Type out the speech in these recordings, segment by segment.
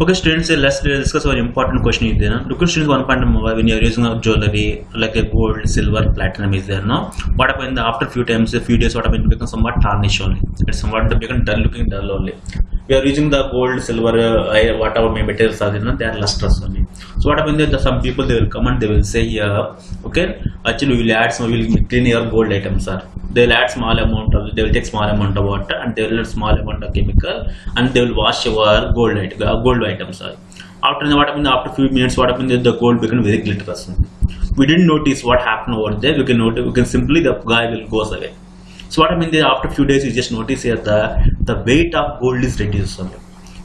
Okay, students, let's discuss one important question is there. Look at students, one point when you are using a jewelry like a gold, silver, platinum is there. No, what happens after few times, a few days, what happens become somewhat tarnish only. It's somewhat become dull looking dull only. We are using the gold, silver, whatever materials are there, they are lustrous only. So what happens there? Some people they will come and they will say here, okay, actually we will add some, we will clean your gold items, sir. They will add small amount of, they will take small amount of water and they will add small amount of chemical and they will wash your gold items. Sir. After what happened after few minutes, what happened the gold became very glitterous. We didn't notice what happened over there. We can notice, we can simply the guy will goes away. So what happened there after few days you just notice here the weight of gold is reduced only.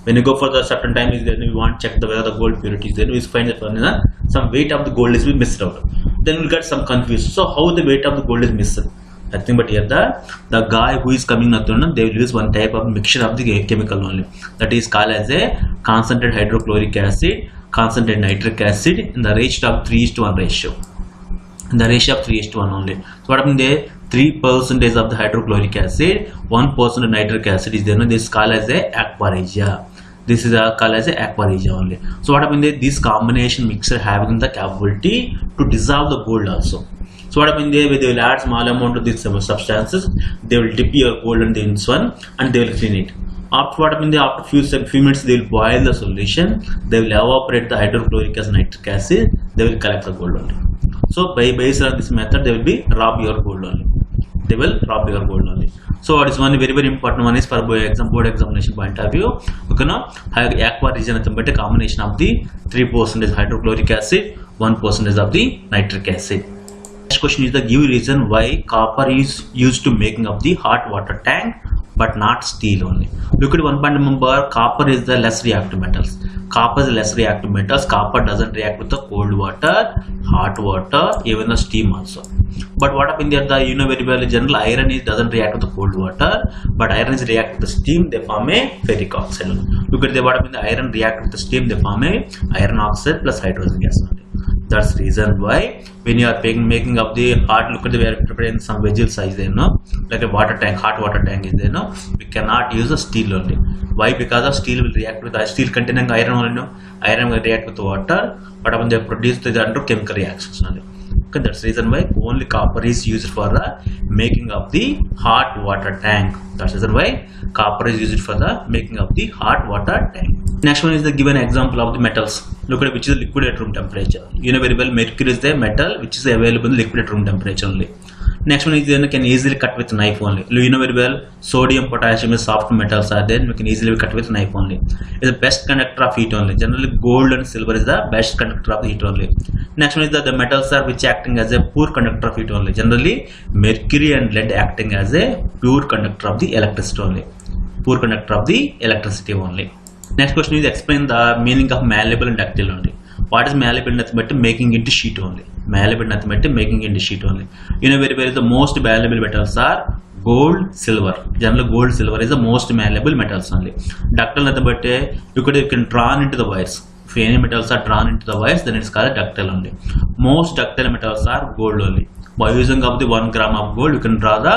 When you go for the certain time is then you want to check whether the gold purity is then we find that some weight of the gold is missed out. Then we'll get some confusion. So how the weight of the gold is missed? Nothing but here the guy who is coming up, they will use one type of mixture of the chemical only. That is called as a concentrated hydrochloric acid, concentrated nitric acid in the ratio of 3:1 ratio. In the ratio of 3:1 only. So what happened there? 3% of the hydrochloric acid, 1% of nitric acid is there. This is called as a aqua regia. This is called as a aqua regia only. So what happened there? This combination mixture having the capability to dissolve the gold also. So what happens there? They will add small amount of these substances. They will dip your gold in this one and they will clean it. After what happens there? After few minutes they will boil the solution. They will evaporate the hydrochloric acid, nitric acid. They will collect the gold only. So by based on this method, they will be rob your gold only. They will rob your gold only. So what is one very important one is for board examination point of view. Okay, now aqua regia is a combination of the 3% hydrochloric acid, 1% of the nitric acid. Next question is the give reason why copper is used to making up the hot water tank but not steel only. Look at one point number, copper is the less reactive metals. Copper is less reactive metals. Copper doesn't react with the cold water, hot water, even the steam also. But what happens there, the very well general iron is doesn't react with the cold water, but iron is react with the steam, they form a ferric oxide. Look at the what happens, the iron react with the steam, they form a iron oxide plus hydrogen gas only. That's the reason why when you are making up the hot, look at the we are preparing some vessel size there, no, like a water tank, hot water tank is there, no, we cannot use the steel only. Why? Because of steel will react with the steel containing iron only, no, iron will react with the water, but when they produce the under chemical reactions only. Okay, that's the reason why only copper is used for the making of the hot water tank. That's the reason why copper is used for the making of the hot water tank. Next one is the given example of the metals. Look at which is liquid at room temperature. You know very well mercury is the metal which is available in liquid at room temperature only. Next one is then can easily cut with knife only. You know very well sodium, potassium is soft metals are there. We can easily cut with knife only. Is the best conductor of heat only. Generally gold and silver is the best conductor of the heat only. Next one is the metals are which acting as a poor conductor of heat only. Generally mercury and lead acting as a pure conductor of the electricity only. Poor conductor of the electricity only. Next question is explain the meaning of malleable and ductile only. What is malleable? Nothing but making into sheet only. Malleable nothing but making into sheet only. You know very well the most malleable metals are gold, silver. Generally gold, silver is the most malleable metals only. Ductile nothing but you can drawn into the wires. If any metals are drawn into the wires, then it's called ductile only. Most ductile metals are gold only. By using of the 1 gram of gold, you can draw the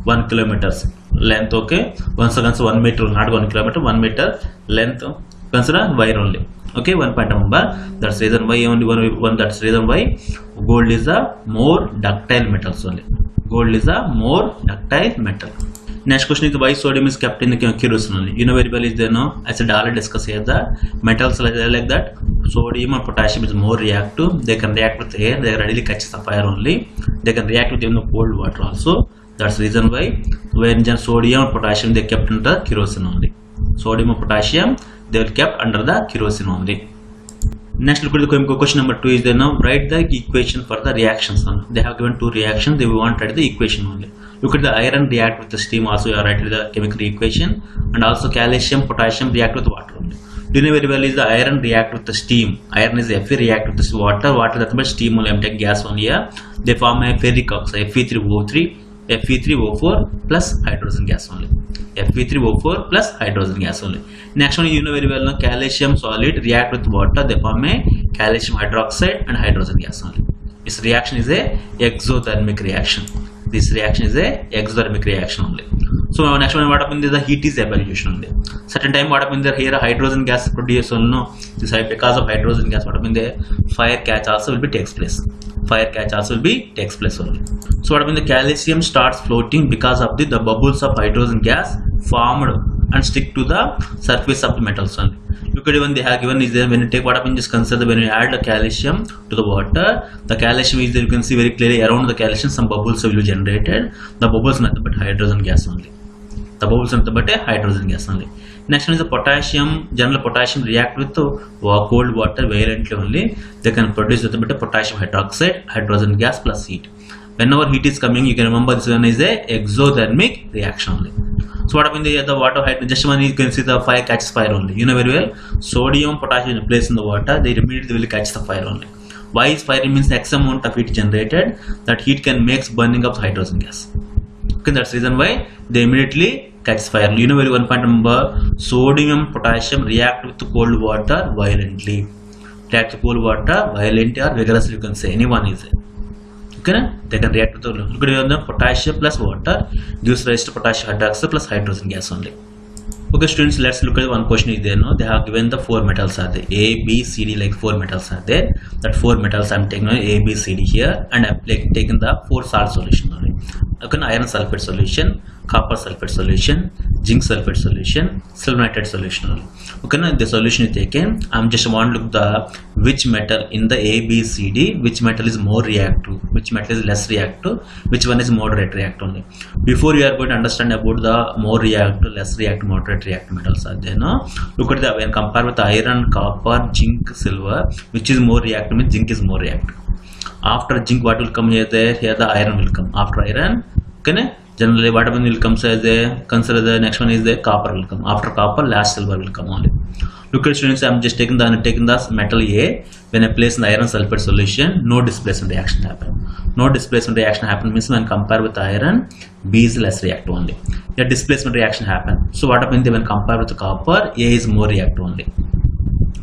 1 kilometers length. Okay, once again 1 meter, not 1 kilometer, 1 meter length. Consider wire only. Okay, one point number. That's reason why only one. That's reason why gold is a more ductile metals only. Gold is a more ductile metal. Next question is why sodium is kept in the kerosene only. You know very well is there, no? I said already discuss here the metals like that. Sodium and potassium is more reactive. They can react with air. They readily catch the fire only. They can react with even the cold water also. That's the reason why when sodium and potassium they kept under kerosene only. Sodium and potassium they were kept under the kerosene only. Next, look at the question number 2 is there now. Write the equation for the reactions. They have given 2 reactions. They want to write the equation only. Look at the iron react with the steam. Also, you are writing the chemical equation, and also calcium, potassium react with water only. Do you know very well is the iron react with the steam. Iron is Fe react with the water. Water nothing but steam only. I'm taking gas only here. They form a ferric oxide Fe3O3, Fe3O4 plus hydrogen gas only. Fe3O4 plus hydrogen gas only. Next one you know very well now calcium solid react with water. They form a calcium hydroxide and hydrogen gas only. This reaction is a exothermic reaction. This reaction is a exothermic reaction only. So next one, what happened is the heat is evaluation only. Certain time what happened there, here hydrogen gas produce no. This because of hydrogen gas what happened there, fire catch also will be takes place. Fire catch also will be takes place only. So what happened, the calcium starts floating because of the bubbles of hydrogen gas formed and stick to the surface of the metals only. Look at even they have given is there, when you take what happened, just consider when you add the calcium to the water, the calcium is there, you can see very clearly around the calcium some bubbles will be generated. The bubbles nothing but hydrogen gas only. The bubbles nothing but hydrogen gas only. Next one is the potassium. General potassium react with cold water violently only. They can produce with a bit of potassium hydroxide, hydrogen gas plus heat. Whenever heat is coming, you can remember this one is a exothermic reaction only. So what happened the water hydrogen, just one you can see the fire catches fire only. You know very well, sodium, potassium is placed in the water, they immediately will catch the fire only. Why is fire? Means X amount of heat generated, that heat can make burning of hydrogen gas. Okay, that's the reason why they immediately catch fire. You know very one point number, sodium, potassium react with cold water violently. React to cold water violently or vigorously, you can say, anyone is it. Okay, they can react with the potassium plus water gives rise to potassium hydroxide plus hydrogen gas only. Okay students, let's look at one question is there. No, they have given the 4 metals are there, A, B, C, D, like 4 metals are there. That 4 metals I'm taking A, B, C, D here, and I'm taking the 4 salt solution only. Okay, iron sulfate solution, copper sulfate solution, zinc sulfate solution, silver nitrate solution only. Okay, now the solution is taken. I'm just want to look the which metal in the A, B, C, D, which metal is more reactive, which metal is less reactive, which one is moderate reactive only. Before you are going to understand about the more reactive, less reactive, moderate reactive metals are there. No, look at the when compared with iron, copper, zinc, silver, which is more reactive, means zinc is more reactive. After zinc, what will come here? There, here the iron will come. After iron, okay, generally what will come as a consider the next one is the copper will come. After copper, last silver will come only. Look at students, I'm just taking the metal A. When I place in the iron sulfate solution, no displacement reaction happen. No displacement reaction happen means when compared with iron, B is less reactive only. The displacement reaction happen. So what happens when compared with the copper, A is more reactive only.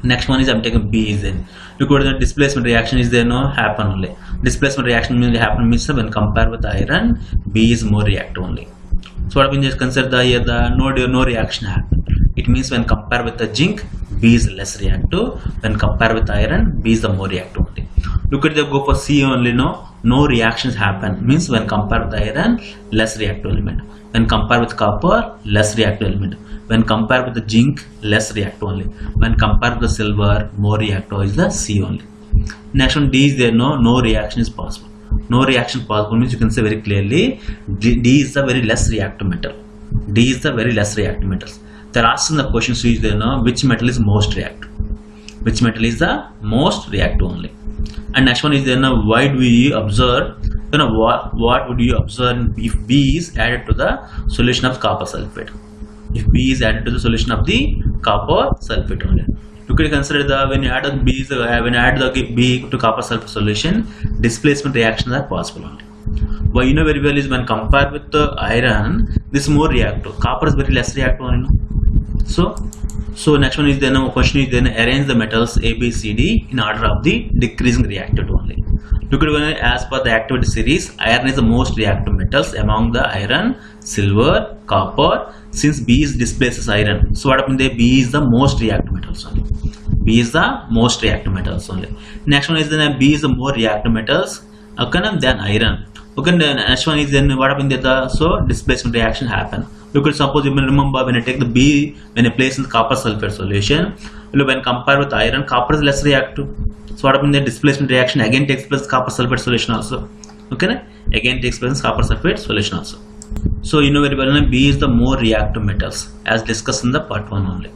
Next one is I'm taking B is in. Look at the displacement reaction is there, no happen only. Displacement reaction means when compared with iron, B is more reactive only. So what happens, just consider the here the no reaction happen. It means when compared with the zinc, B is less reactive. When compared with iron, B is the more reactive only. Look at the go for C only, no reactions happen means when compared with iron, less reactive element. When compared with copper, less reactive element. When compared with the zinc, less reactive only. When compared with the silver, more reactive is the C only. Next one D is there, no reaction is possible. No reaction possible means you can say very clearly D is the very less reactive metal. D is the very less reactive metals. They're asking the question, so is there, which metal is most reactive? Which metal is the most reactive only? And next one is there, why do we observe, what would you observe if B is added to the solution of copper sulfate? If B is added to the solution of the copper sulfate only. You can consider the when you add the B to copper sulfate solution, displacement reactions are possible only. Why you know very well is when compared with the iron, this is more reactive. Copper is very less reactive only. So next one is then question is then arrange the metals A, B, C, D in order of the decreasing reactivity only. Look at when as per the activity series, iron is the most reactive metals among the iron, silver, copper. Since B is displaces iron, so what happens there? B is the most reactive metals only. B is the most reactive metals only. Next one is then B is the more reactive metals than iron. Okay, then next one is then what happens there? So displacement reaction happen. You could suppose you may remember when I take the B, when I place in the copper sulfate solution, when compared with iron, copper is less reactive. So what happens there? Displacement reaction again takes place in copper sulfate solution also. Okay, again takes place in copper sulfate solution also. So you know very well B is the more reactive metals as discussed in the part 1 only.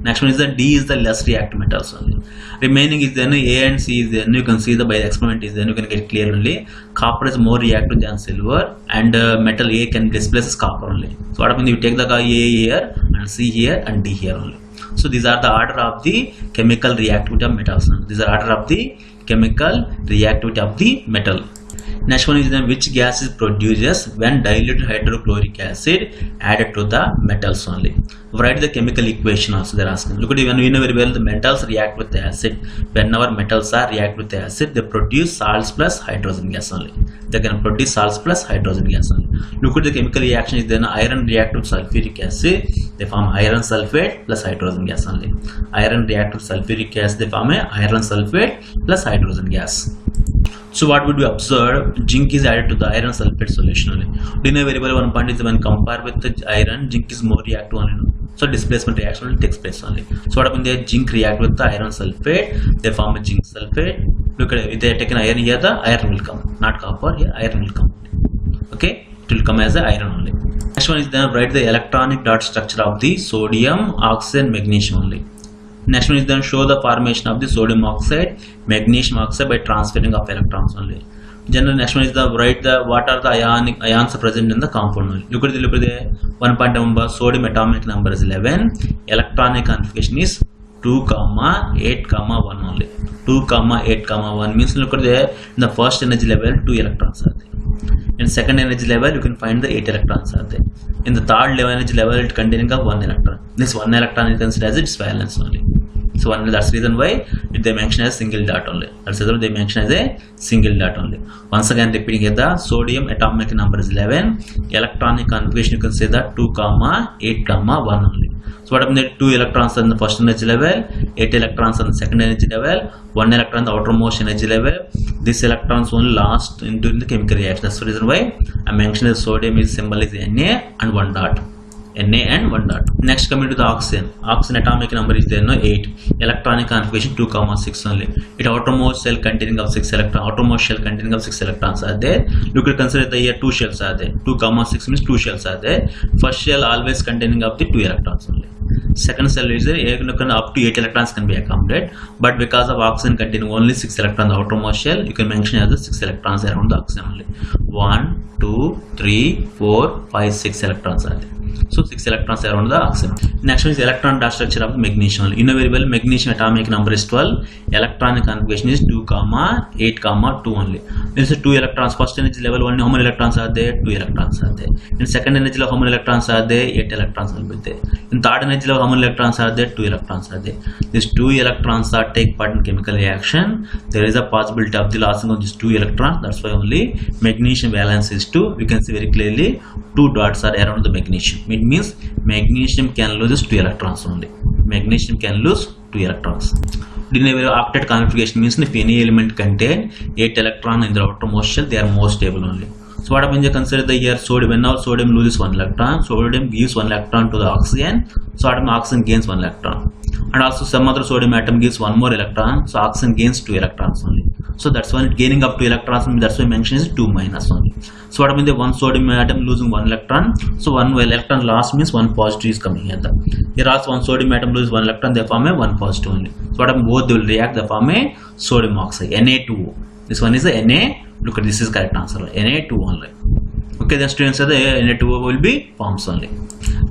Next one is that D is the less reactive metals only. Remaining is then A and C is then you can see the by the experiment is then you can get clear only. Copper is more reactive than silver and metal A can displace copper only. So what happens, you take the A here and C here and D here only. So these are the order of the chemical reactivity of metals. These are order of the chemical reactivity of the metal. Next one is then which gas is produced when diluted hydrochloric acid added to the metals only. Write the chemical equation also they're asking. Look at it, when we know very well the metals react with the acid. Whenever metals are react with the acid, they produce salts plus hydrogen gas only. They can produce salts plus hydrogen gas only. Look at the chemical reaction is then iron react with sulfuric acid, they form iron sulfate plus hydrogen gas only. Iron react with sulfuric acid, they form a iron sulfate plus hydrogen gas. So what would we observe? Zinc is added to the iron sulfate solution only. Do you know very well one point is when compared with the iron, zinc is more reactive only. No? So displacement reaction will takes place only. So what happens there? Zinc react with the iron sulfate, they form a zinc sulfate. Look at it, if they take an iron here, the iron will come, not copper, here iron will come. Okay, it will come as a iron only. Next one is then write the electronic dot structure of the sodium, oxygen, magnesium only. Next one is then show the formation of the sodium oxide, magnesium oxide by transferring of electrons only. General next one is the write the what are the ions present in the compound only. Look at the 1 point number, sodium atomic number is 11, electronic configuration is 2, 8, 1 only. 2, 8, 1 means look at the in the first energy level 2 electrons are there. In second energy level you can find the 8 electrons are there. In the third level energy level it containing of 1 electron. This 1 electron is considered as its valence only. So that's the reason why they mention as single dot only. That's the reason they mention as a single dot only. Once again repeating here, the sodium atomic number is 11. Electronic configuration you can say that 2, 8, 1 only. So what happens? 2 electrons on the first energy level, 8 electrons on the second energy level, 1 electron on the outermost energy level. These electrons only last into the chemical reaction. That's the reason why I mentioned the sodium is symbol is Na and 1 dot. Na and 1 dot. Next coming to the oxygen. Oxygen atomic number is there, no 8. Electronic configuration 2, 6 only. It outermost shell containing of 6 electrons. Outermost shell containing of 6 electrons are there. Look at consider the here 2 shells are there. 2, 6 means 2 shells are there. First shell always containing up to 2 electrons only. Second cell is there, up to 8 electrons can be accommodated, but because of oxygen containing only 6 electrons outermost shell, you can mention as the 6 electrons around the oxygen only. 1, 2, 3, 4, 5, 6 electrons are there. So 6 electrons around the oxygen. Next one is electron dot structure of magnesium. You know very well magnesium atomic number is 12. Electronic configuration is 2, 8, 2 only. This is 2 electrons. First energy level only how many electrons are there? 2 electrons are there. In second energy level how many electrons are there? 8 electrons will be there. In third energy level how many electrons are there? 2 electrons are there. These 2 electrons are take part in chemical reaction. There is a possibility of the lossing of these 2 electrons. That's why only magnesium valence is 2. We can see very clearly 2 dots are around the magnesium. It means magnesium can lose 2 electrons only. Magnesium can lose 2 electrons. Octet configuration means if any element contain 8 electrons in the outermost shell, they are more stable only. So what happens? You consider the here sodium. When now sodium loses 1 electron, sodium gives 1 electron to the oxygen. So oxygen gains 1 electron. And also some other sodium atom gives 1 more electron. So oxygen gains 2 electrons only. So that's why gaining up 2 electrons. That's why mention is 2 minus only. So what happens? The one sodium atom losing 1 electron. So 1 electron loss means 1 positive is coming here. Here also one sodium atom loses 1 electron. They form a 1 positive only. So what happens? Both they will react. They form a sodium oxide Na2O. This one is the Na. Look at this is correct answer. Na2 only. Okay, then students say the Na2O will be forms only.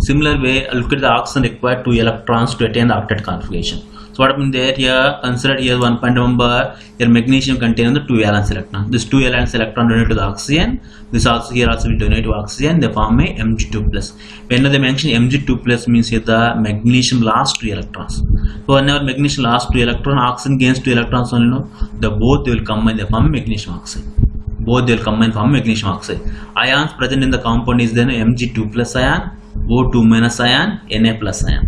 Similar way, look at the oxygen required 2 electrons to attain the octet configuration. So what happens there? Here consider here 1 point number. Here magnesium contains the 2 valence electron. This 2 valence electron donate to the oxygen. This also here also will donate to oxygen. They form a Mg2 plus. Whenever they mention Mg2 plus means here the magnesium lost 2 electrons. So whenever magnesium lost 2 electrons, oxygen gains 2 electrons only. No, the both they will combine. They form magnesium oxide. Both they will combine form magnesium oxide. Ions present in the compound is then Mg2 plus ion, O2 minus ion, Na plus ion.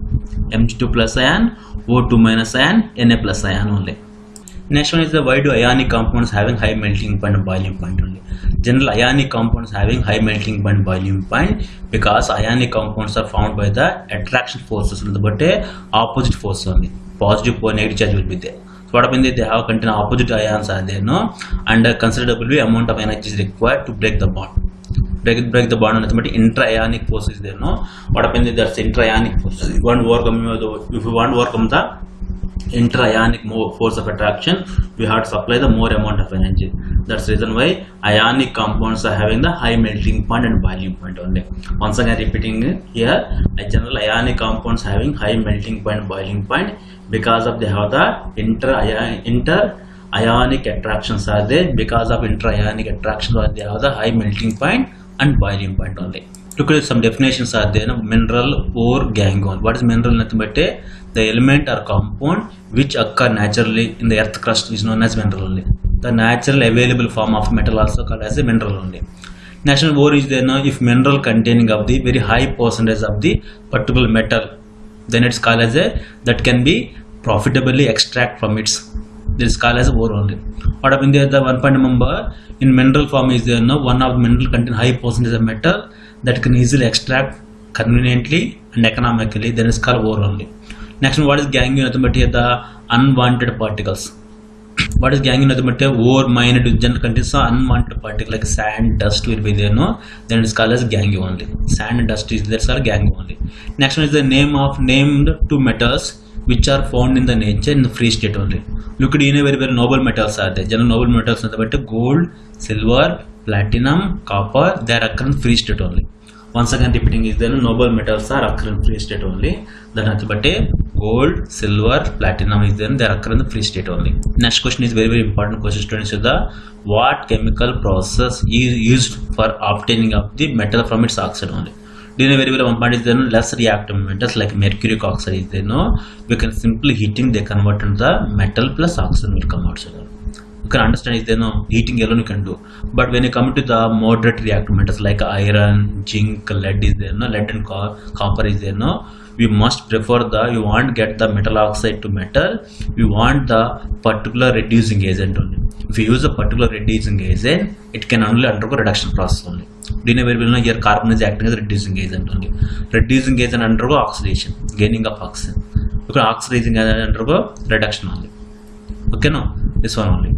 Mg2 plus ion, O2 minus ion, Na plus ion only. Next one is the why do ionic compounds having high melting point and boiling point only. General ionic compounds having high melting point and boiling point because ionic compounds are found by the attraction forces, but opposite force only. Positive or negative charge will be there. So what happens? They have contain opposite ions are there, no, and a considerable amount of energy is required to break the bond. Break the bond on the intra-ionic force is there, no. What happens? That's intra-ionic force. If you want to overcome the intra-ionic force of attraction, we have to supply the more amount of energy. That's the reason why ionic compounds are having the high melting point and boiling point only. Once again repeating here, a general ionic compounds having high melting point and boiling point because of they have the inter ionic attractions are there. Because of intra-ionic attractions, they have the high melting point and boiling point only. Look at some definitions are there. Mineral or gangue. What is mineral? Nothing but the element or compound which occur naturally in the earth crust is known as mineral only. The natural available form of metal also called as a mineral only. National ore is there now if mineral containing of the very high percentage of the particular metal, then it's called as a that can be profitably extract from its, this is called as ore only. What up in there, the 1 point number in mineral form is there now one of the mineral contain high percentage of metal that can easily extract conveniently and economically, then it's called ore only. Next one, what is gangue? Nothing but here the unwanted particles. What is gangue? Nothing but ore mined general contains unwanted particles like sand, dust will be there, no? Then it's called as gangue only. Sand and dust is there, called gangue only. Next one is the name of named two metals which are found in the nature in the free state only. Look at very very noble metals are there. General noble metals are but gold, silver, platinum, copper. They are occur in free state only. Once again repeating is there, noble metals are occur in free state only. Then nothing but gold, silver, platinum is there, they are occur in the free state only. Next question is very very important question, students. Is the what chemical process is used for obtaining of the metal from its oxide only. Do you know very well one part is there, less reactive metals like mercuric oxide is there, no? We can simply heating they convert into the metal plus oxygen will come outside. You can understand is there, no? Heating alone you can do, but when you come to the moderate reactive metals like iron, zinc, lead is there, no? Lead and copper is there, no? We must prefer the, you want get the metal oxide to metal, we want the particular reducing agent only. If you use a particular reducing agent, it can only undergo reduction process only. Do you know very well, here carbon is acting as a reducing agent only. Reducing agent undergo oxidation, gaining of oxygen. Because oxidizing agent undergo reduction only. Okay, no? This one only.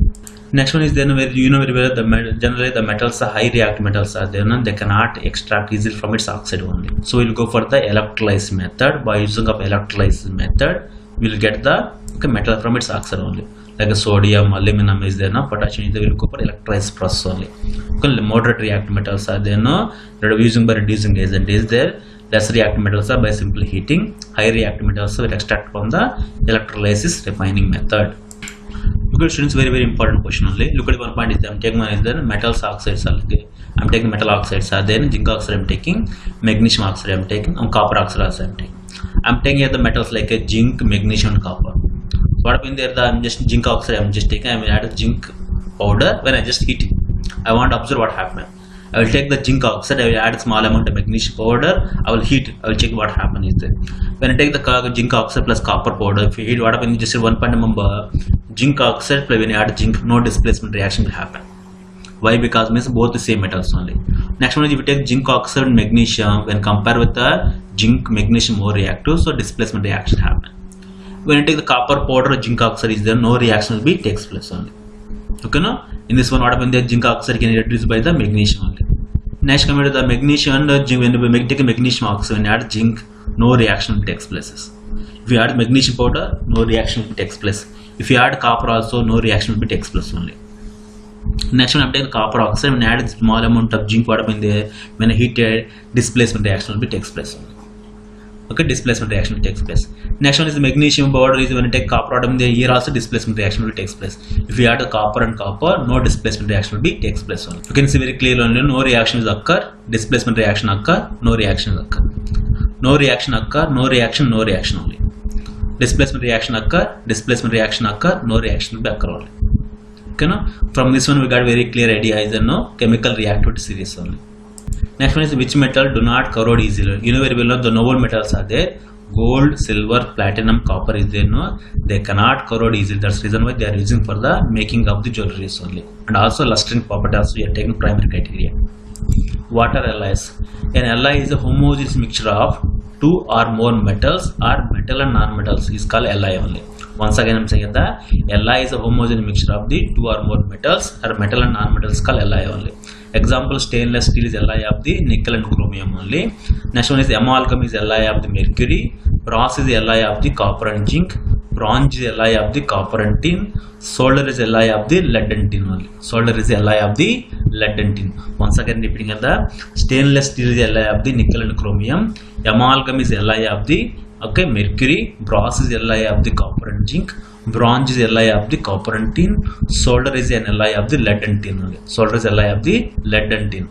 Next one is then where you know very well generally the metals are high reactive metals are there, no? They cannot extract easily from its oxide only. So we'll go for the electrolysis method. By using of electrolysis method, we'll get the metal from its oxide only. Like a sodium, aluminum is there, no? Potassium is there, we'll go for electrolysis process only. Moderate reactive metals are there, no? That are using by reducing agent is there. Less reactive metals are by simply heating. High reactive metals will extract from the electrolysis refining method. Look at students, very very important question only. Look at one point is there, I'm taking one is there, metals oxides are there. I'm taking metal oxides are there, zinc oxide I'm taking, magnesium oxide I'm taking, and copper oxide also I'm taking. I'm taking here the metals like a zinc, magnesium, and copper. So what happened there, the I'm just zinc oxide I'm just taking, I will add a zinc powder. When I just heat it, I want to observe what happened. I will take the zinc oxide, I will add a small amount of magnesium powder, I will heat it, I will check what happened is there. When I take the zinc oxide plus copper powder, if you heat, what happened, just 1 point number, zinc oxide plus when you add zinc, no displacement reaction will happen. Why? Because means both the same metals only. Next one is if you take zinc oxide and magnesium, when compared with the zinc magnesium more reactive, so displacement reaction happen. When you take the copper powder or zinc oxide is there, no reaction will be takes place only. Okay, no? In this one, what happened there, zinc oxide can be reduced by the magnesium only. Next come to the magnesium and zinc. When you take a magnesium oxide, when you add zinc, no reaction takes place. If you add magnesium powder, no reaction takes place. If you add copper also, no reaction will be takes place only. Next one, I take the copper oxide, when I add a small amount of zinc, what happened there, when I heat it, displacement reaction will be takes place only. Okay, displacement reaction takes place. Next one is the magnesium powder is when I take copper atom there, here also displacement reaction will takes place. If you add a copper and copper, no displacement reaction will be takes place only. You can see very clearly only, no reactions occur, displacement reaction occur, no reactions occur. No reaction occur, no reaction, no reaction only. Displacement reaction occur, displacement reaction occur, no reaction will be occur only. Okay, no? From this one we got very clear idea is no chemical reactivity series only. Next one is which metal do not corrode easily. You know very well the noble metals are there. Gold, silver, platinum, copper is there, no? They cannot corrode easily. That's the reason why they are using for the making of the jewelry only. And also lustring property also we are taking primary criteria. What are alloys? An alloy is a homogeneous mixture of two or more metals or metal and non-metals is called alloy only. Once again I am saying that alloy is a homogeneous mixture of the two or more metals or metal and non-metals called alloy only. Example, stainless steel is alloy of the nickel and chromium only. Next one is amalgam is alloy of the mercury. Brass is alloy of the copper and zinc. Bronze is alloy of the copper and tin. Solder is alloy of the lead and tin only. Solder is alloy of the lead and tin. Once again repeating the stainless steel is alloy of the nickel and chromium. Amalgam is alloy of the mercury. Brass is alloy of the copper and zinc. Bronze is alloy of the copper and tin. Solder is an alloy of the lead and tin. Solder is alloy of the lead and tin.